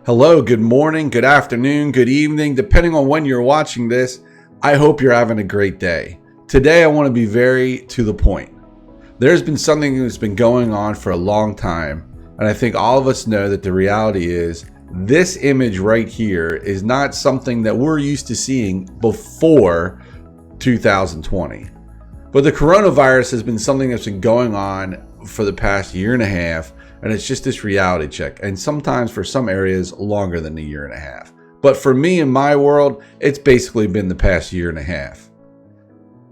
Hello, good morning, good afternoon, good evening, depending on when you're watching this. I hope you're having a great day. Today, I want to be very to the point. There's been something that's been going on for a long time, and I think all of us know that the reality is this image right here is not something that we're used to seeing before 2020. But the coronavirus has been something that's been going on for the past year and a half, and it's just this reality check, and sometimes for some areas longer than a year and a half. But for me in my world, it's basically been the past year and a half.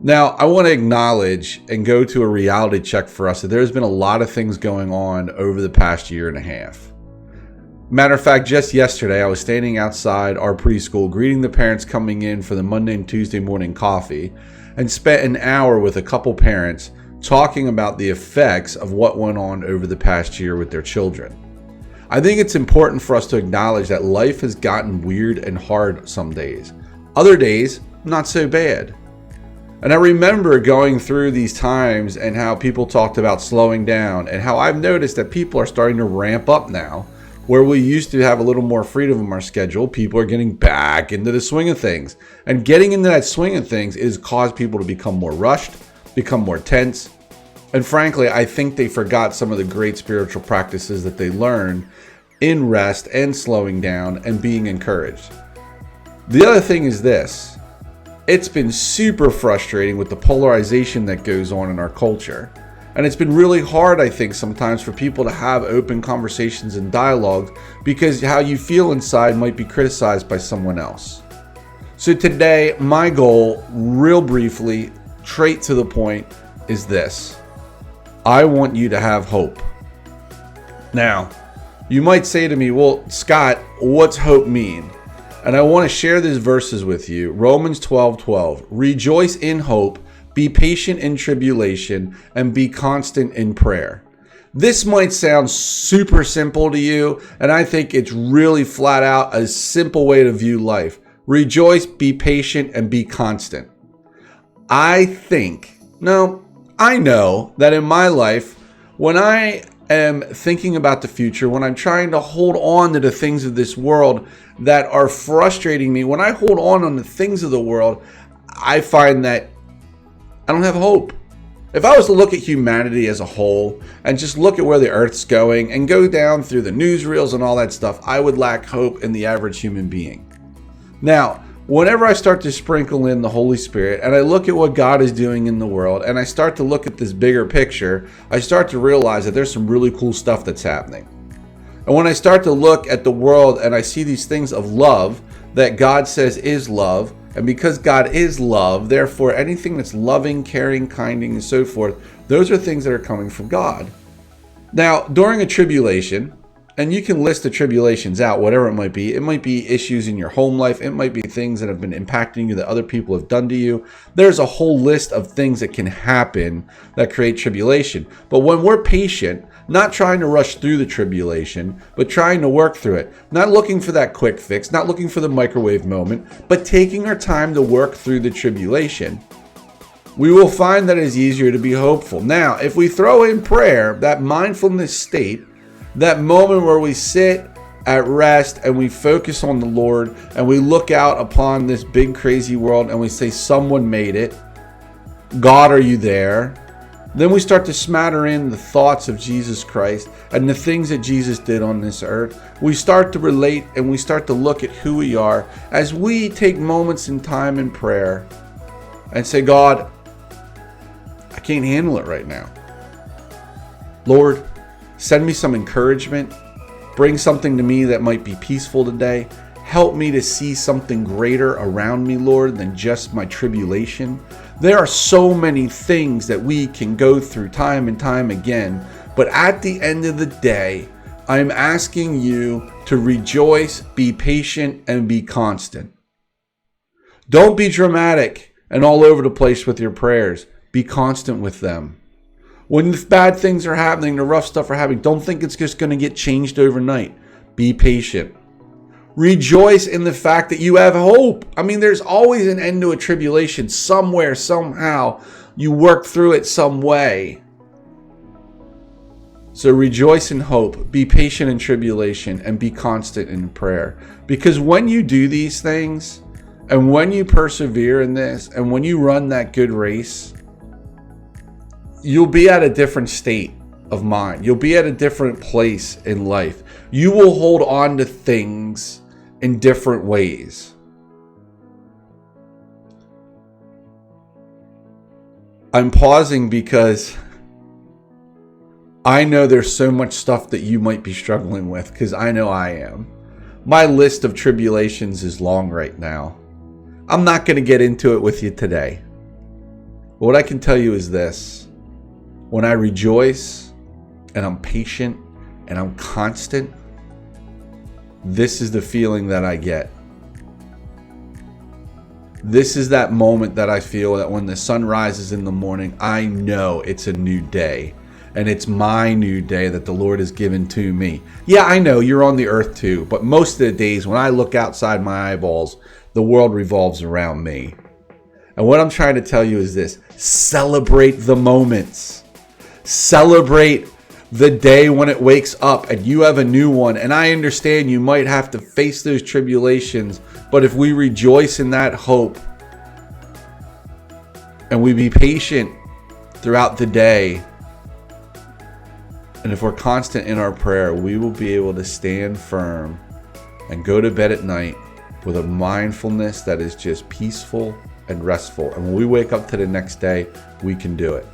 Now, I want to acknowledge and go to a reality check for us that there's been a lot of things going on over the past year and a half. Matter of fact, just yesterday, I was standing outside our preschool greeting the parents coming in for the Monday and Tuesday morning coffee, and spent an hour with a couple parents talking about the effects of what went on over the past year with their children. I think it's important for us to acknowledge that life has gotten weird and hard some days. Other days, not so bad. And I remember going through these times and how people talked about slowing down, and how I've noticed that people are starting to ramp up now. Where we used to have a little more freedom in our schedule, people are getting back into the swing of things. And getting into that swing of things is caused people to become more rushed, become more tense. And frankly, I think they forgot some of the great spiritual practices that they learned in rest and slowing down and being encouraged. The other thing is this. It's been super frustrating with the polarization that goes on in our culture. And it's been really hard, I think, sometimes for people to have open conversations and dialogue because how you feel inside might be criticized by someone else. So today, my goal, real briefly, straight to the point, is this. I want you to have hope. Now, you might say to me, well, Scott, what's hope mean? And I want to share these verses with you. Romans 12:12. Rejoice in hope, be patient in tribulation, and be constant in prayer. This might sound super simple to you, and I think it's really flat out a simple way to view life. Rejoice, be patient, and be constant. I know that in my life, when I am thinking about the future, when I'm trying to hold on to the things of this world that are frustrating me, when I hold on the things of the world, I find that I don't have hope. If I was to look at humanity as a whole and just look at where the earth's going and go down through the newsreels and all that stuff, I would lack hope in the average human being. Now, whenever I start to sprinkle in the Holy Spirit and I look at what God is doing in the world and I start to look at this bigger picture, I start to realize that there's some really cool stuff that's happening. And when I start to look at the world and I see these things of love that God says is love, and because God is love, therefore anything that's loving, caring, kinding, and so forth, those are things that are coming from God. Now, during a tribulation, and you can list the tribulations out, whatever it might be issues in your home life, it might be things that have been impacting you that other people have done to you. There's a whole list of things that can happen that create tribulation. But when we're patient, not trying to rush through the tribulation, but trying to work through it, not looking for that quick fix, not looking for the microwave moment, but taking our time to work through the tribulation, we will find that it's easier to be hopeful. Now, if we throw in prayer, that mindfulness state, that moment where we sit at rest and we focus on the Lord and we look out upon this big crazy world and we say, someone made it. God, are you there? Then we start to smatter in the thoughts of Jesus Christ and the things that Jesus did on this earth. We start to relate and we start to look at who we are as we take moments in time in prayer and say, God, I can't handle it right now. Lord, send me some encouragement. Bring something to me that might be peaceful today. Help me to see something greater around me, Lord, than just my tribulation. There are so many things that we can go through time and time again. But at the end of the day, I'm asking you to rejoice, be patient, and be constant. Don't be dramatic and all over the place with your prayers. Be constant with them. When the bad things are happening, the rough stuff are happening, don't think it's just going to get changed overnight. Be patient. Rejoice in the fact that you have hope. I mean, there's always an end to a tribulation. Somewhere, somehow, you work through it some way. So rejoice in hope, be patient in tribulation, and be constant in prayer. Because when you do these things, and when you persevere in this, and when you run that good race, you'll be at a different state of mind. You'll be at a different place in life. You will hold on to things in different ways. I'm pausing because I know there's so much stuff that you might be struggling with, because I know I am. My list of tribulations is long right now. I'm not going to get into it with you today. But what I can tell you is this. When I rejoice and I'm patient and I'm constant, this is the feeling that I get. This is that moment that I feel that when the sun rises in the morning, I know it's a new day. And it's my new day that the Lord has given to me. Yeah, I know you're on the earth too, but most of the days when I look outside my eyeballs, the world revolves around me. And what I'm trying to tell you is this: celebrate the moments. Celebrate the day when it wakes up and you have a new one. And I understand you might have to face those tribulations, but if we rejoice in that hope and we be patient throughout the day, and if we're constant in our prayer, we will be able to stand firm and go to bed at night with a mindfulness that is just peaceful and restful. And when we wake up to the next day, we can do it.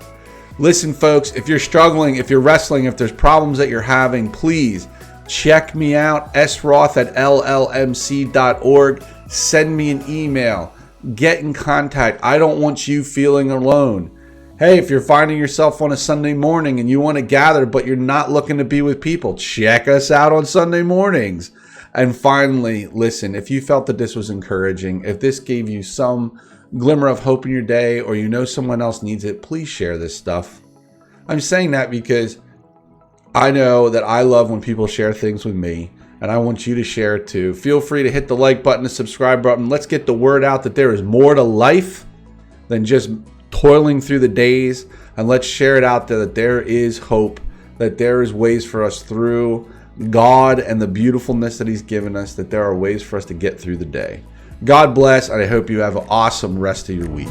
Listen, folks, if you're struggling, if you're wrestling, if there's problems that you're having, please check me out, sroth@llmc.org. Send me an email. Get in contact. I don't want you feeling alone. Hey, if you're finding yourself on a Sunday morning and you want to gather, but you're not looking to be with people, check us out on Sunday mornings. And finally, listen, if you felt that this was encouraging, if this gave you some glimmer of hope in your day, or you know someone else needs it, please share this stuff. I'm saying that because I know that I love when people share things with me, and I want you to share it too. Feel free to hit the like button, the subscribe button. Let's get the word out that there is more to life than just toiling through the days, and let's share it out there that there is hope, that there is ways for us through God and the beautifulness that He's given us, that there are ways for us to get through the day. God bless, and I hope you have an awesome rest of your week.